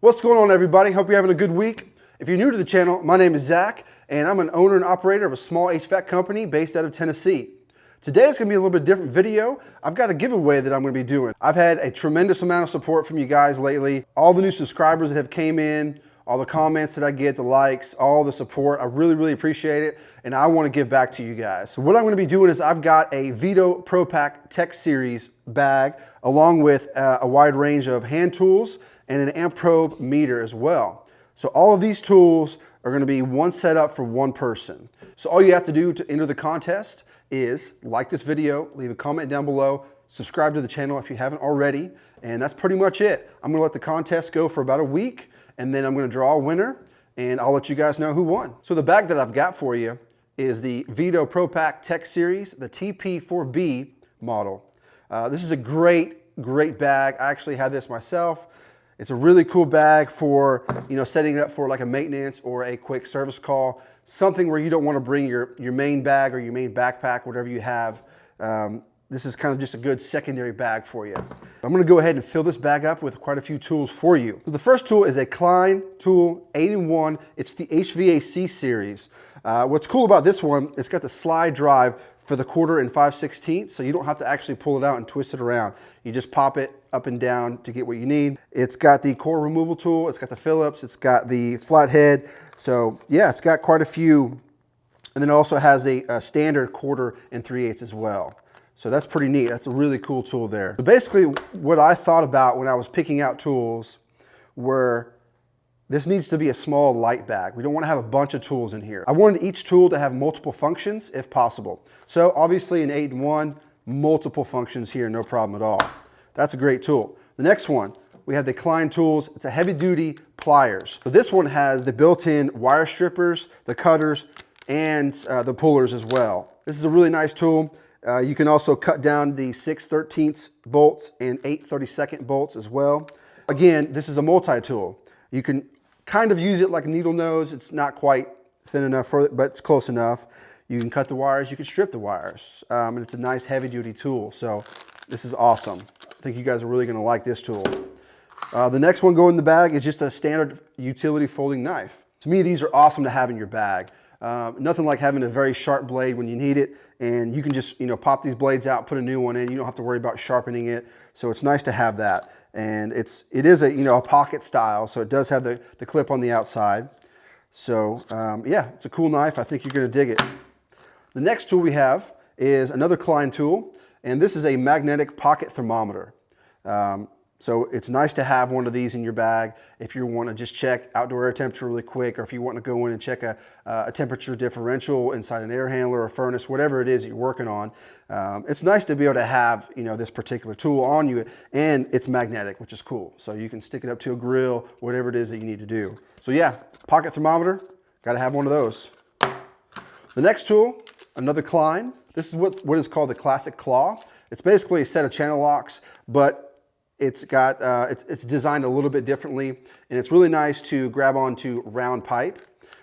What's going on, everybody? Hope you're having a good week. If you're new to the channel, my name is Zach, and I'm an owner and operator of a small HVAC company based out of Tennessee. Today is going to be a little bit different video. I've got a giveaway that I'm going to be doing. I've had a tremendous amount of support from you guys lately. All the new subscribers that have came in, all the comments that I get, the likes, all the support. I really appreciate it, and I want to give back to you guys. So what I'm going to be doing is I've got a Veto Pro Pac Tech Series bag along with a wide range of hand tools and an Amprobe meter as well. So all of these tools are going to be one setup for one person. So all you have to do to enter the contest is like this video, leave a comment down below, subscribe to the channel if you haven't already, and that's pretty much it. I'm going to let the contest go for about a week, and then I'm going to draw a winner, and I'll let you guys know who won. So the bag that I've got for you is the Veto Pro Pac Tech Series, the TP4B model. This is a great bag. I actually had this myself. It's a really cool bag for, setting it up for like a maintenance or a quick service call, something where you don't want to bring your main bag or your main backpack, whatever you have. This is kind of just a good secondary bag for you. I'm going to go ahead and fill this bag up with quite a few tools for you. So the first tool is a Klein tool 8-in-1. It's the HVAC series. What's cool about this one, it's got the slide drive for the 1/4 and 5/16, so you don't have to actually pull it out and twist it around. You just pop it up and down to get what you need. It's got the core removal tool, it's got the Phillips, it's got the flathead. So yeah, it's got quite a few. And then it also has a standard 1/4 and 3/8 as well. So that's pretty neat. That's a really cool tool there. So basically what I thought about when I was picking out tools were, this needs to be a small light bag. We don't want to have a bunch of tools in here. I wanted each tool to have multiple functions if possible. So obviously an 8-in-1, multiple functions here, no problem at all. That's a great tool. The next one, we have the Klein tools. It's a heavy duty pliers. So this one has the built-in wire strippers, the cutters, and the pullers as well. This is a really nice tool. You can also cut down the 6/13 bolts and 8/32 bolts as well. Again, this is a multi-tool. You can kind of use it like a needle nose. It's not quite thin enough for it, but it's close enough. You can cut the wires, you can strip the wires. And it's a nice heavy duty tool. So this is awesome. I think you guys are really gonna like this tool. The next one going in the bag is just a standard utility folding knife. To me, these are awesome to have in your bag. Nothing like having a very sharp blade when you need it, and you can just pop these blades out, put a new one in. You don't have to worry about sharpening it. So it's nice to have that. And it is a pocket style, so it does have the clip on the outside. So yeah, it's a cool knife. I think you're going to dig it. The next tool we have is another Klein tool, and this is a magnetic pocket thermometer. So it's nice to have one of these in your bag if you want to just check outdoor air temperature really quick, or if you want to go in and check a temperature differential inside an air handler or furnace, whatever it is that you're working on. It's nice to be able to have this particular tool on you, and it's magnetic, which is cool. So you can stick it up to a grill, whatever it is that you need to do. So yeah, pocket thermometer, got to have one of those. The next tool, another Klein. This is what is called the classic claw. It's basically a set of channel locks, but it's got it's designed a little bit differently, and it's really nice to grab onto round pipe.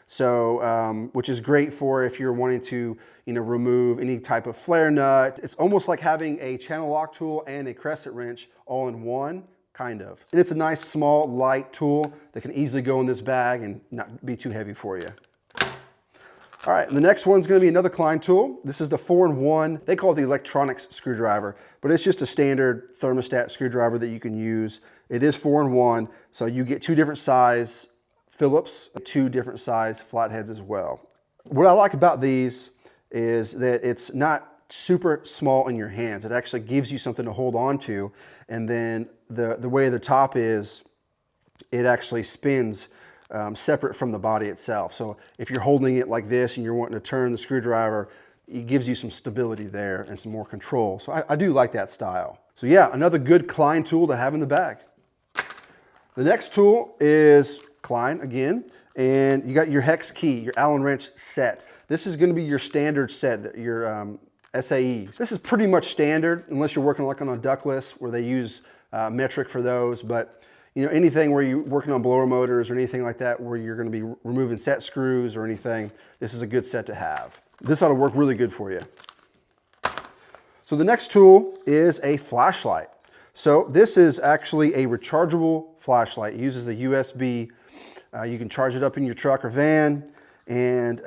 So which is great for if you're wanting to remove any type of flare nut. It's almost like having a channel lock tool and a crescent wrench all in one, kind of. And it's a nice small light tool that can easily go in this bag and not be too heavy for you. All right, the next one's gonna be another Klein tool. This is the 4-in-1. They call it the electronics screwdriver, but it's just a standard thermostat screwdriver that you can use. It is 4-in-1, so you get 2 different size Phillips, 2 different size flatheads as well. What I like about these is that it's not super small in your hands. It actually gives you something to hold on to, and then the way the top is, it actually spins separate from the body itself. So if you're holding it like this and you're wanting to turn the screwdriver, it gives you some stability there and some more control. So I do like that style. So yeah, another good Klein tool to have in the bag. The next tool is Klein again, and you got your hex key, your Allen wrench set. This is going to be your standard set, your SAE. This is pretty much standard unless you're working like on a ductless where they use metric for those, but anything where you're working on blower motors or anything like that where you're going to be removing set screws or anything, this is a good set to have. This ought to work really good for you. So the next tool is a flashlight. So this is actually a rechargeable flashlight. It uses a USB. You can charge it up in your truck or van, and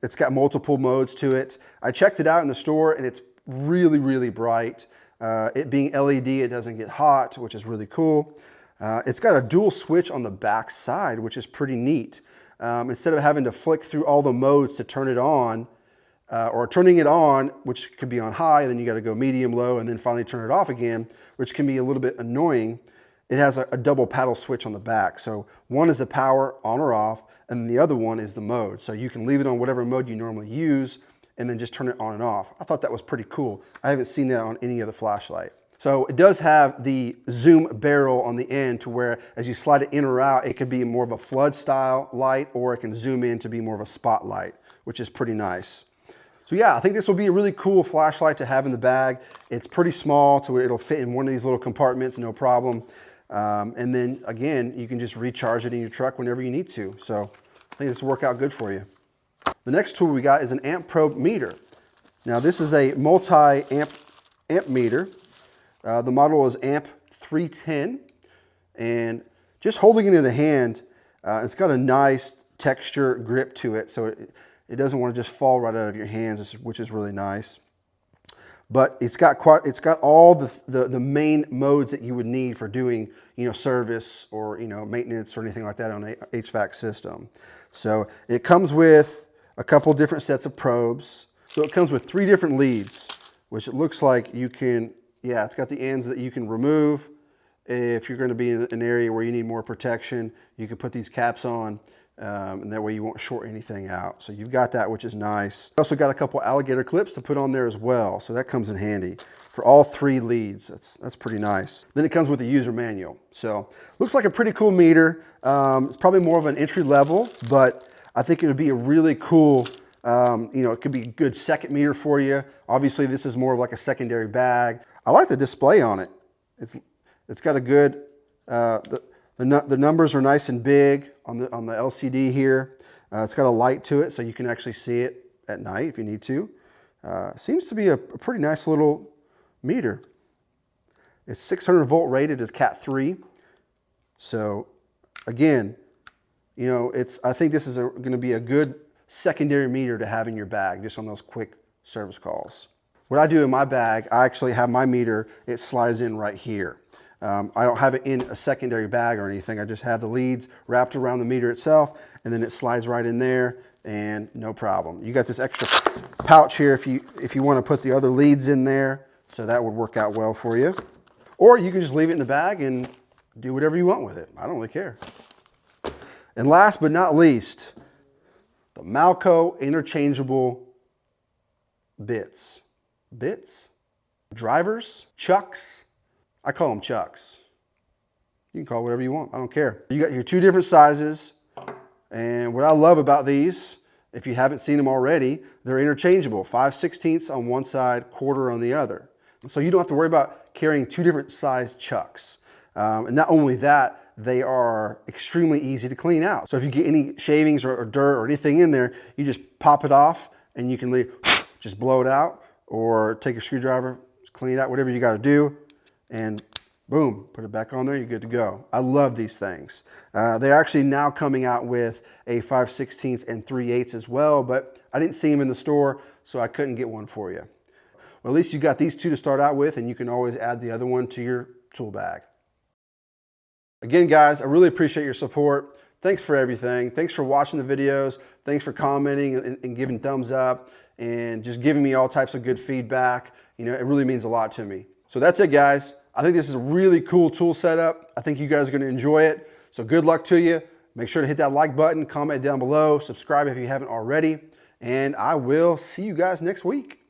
it's got multiple modes to it. I checked it out in the store, and it's really, really bright. It being LED, it doesn't get hot, which is really cool. It's got a dual switch on the back side, which is pretty neat. Instead of having to flick through all the modes to turn it on, or turning it on, which could be on high, and then you got to go medium, low, and then finally turn it off again, which can be a little bit annoying. It has a double paddle switch on the back. So one is the power on or off, and the other one is the mode. So you can leave it on whatever mode you normally use, and then just turn it on and off. I thought that was pretty cool. I haven't seen that on any other flashlight. So it does have the zoom barrel on the end to where as you slide it in or out, it could be more of a flood style light, or it can zoom in to be more of a spotlight, which is pretty nice. So yeah, I think this will be a really cool flashlight to have in the bag. It's pretty small to where it'll fit in one of these little compartments, no problem. And then again, you can just recharge it in your truck whenever you need to. So I think this will work out good for you. The next tool we got is an Amprobe meter. Now this is a multi-amp meter. The model is Amp 310, and just holding it in the hand, it's got a nice texture grip to it, so it doesn't want to just fall right out of your hands, which is really nice. But it's got all the main modes that you would need for doing, service or maintenance or anything like that on a HVAC system. So it comes with a couple different sets of probes. So it comes with 3 different leads, which it looks like you can. Yeah, it's got the ends that you can remove. If you're going to be in an area where you need more protection, you can put these caps on, and that way you won't short anything out. So you've got that, which is nice. You also got a couple alligator clips to put on there as well, so that comes in handy for all 3 leads. That's pretty nice. Then it comes with a user manual. So looks like a pretty cool meter. It's probably more of an entry level, but I think it would be a really cool, it could be a good second meter for you. Obviously, this is more of like a secondary bag. I like the display on it. It's got a good, the numbers are nice and big on the LCD here. It's got a light to it, so you can actually see it at night if you need to. Seems to be a pretty nice little meter. It's 600 volt rated as Cat 3. So again, I think this is going to be a good secondary meter to have in your bag, just on those quick service calls. What I do in my bag, I actually have my meter, it slides in right here. I don't have it in a secondary bag or anything. I just have the leads wrapped around the meter itself, and then it slides right in there, and no problem. You got this extra pouch here if you want to put the other leads in there, so that would work out well for you. Or you can just leave it in the bag and do whatever you want with it. I don't really care. And last but not least, the Malko interchangeable bits. Drivers, Chucks. I call them Chucks. You can call it whatever you want. I don't care. You got your 2 different sizes. And what I love about these, if you haven't seen them already, they're interchangeable. 5/16 on one side, 1/4 on the other. And so you don't have to worry about carrying 2 different size Chucks. And not only that, they are extremely easy to clean out. So if you get any shavings or dirt or anything in there, you just pop it off and you can just blow it out, or take a screwdriver, clean it out, whatever you got to do, and boom, put it back on there, you're good to go. I love these things. They're actually now coming out with a 5/16 and 3/8 as well, but I didn't see them in the store, so I couldn't get one for you. Well, at least you got these 2 to start out with, and you can always add the other one to your tool bag. Again, guys, I really appreciate your support. Thanks for everything. Thanks for watching the videos. Thanks for commenting and giving thumbs up and just giving me all types of good feedback. It really means a lot to me. So that's it, guys. I think this is a really cool tool setup. I think you guys are going to enjoy it. So good luck to you. Make sure to hit that like button, comment down below, subscribe if you haven't already, and I will see you guys next week.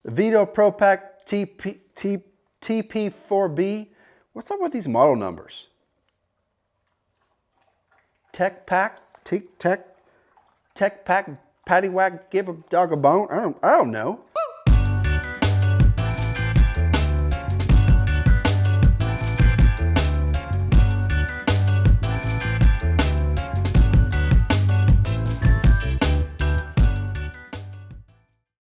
The Veto Pro Pac TP4B. What's up with these model numbers? Tech Pack, Tech Pack, Paddywhack, give a dog a bone. I don't know.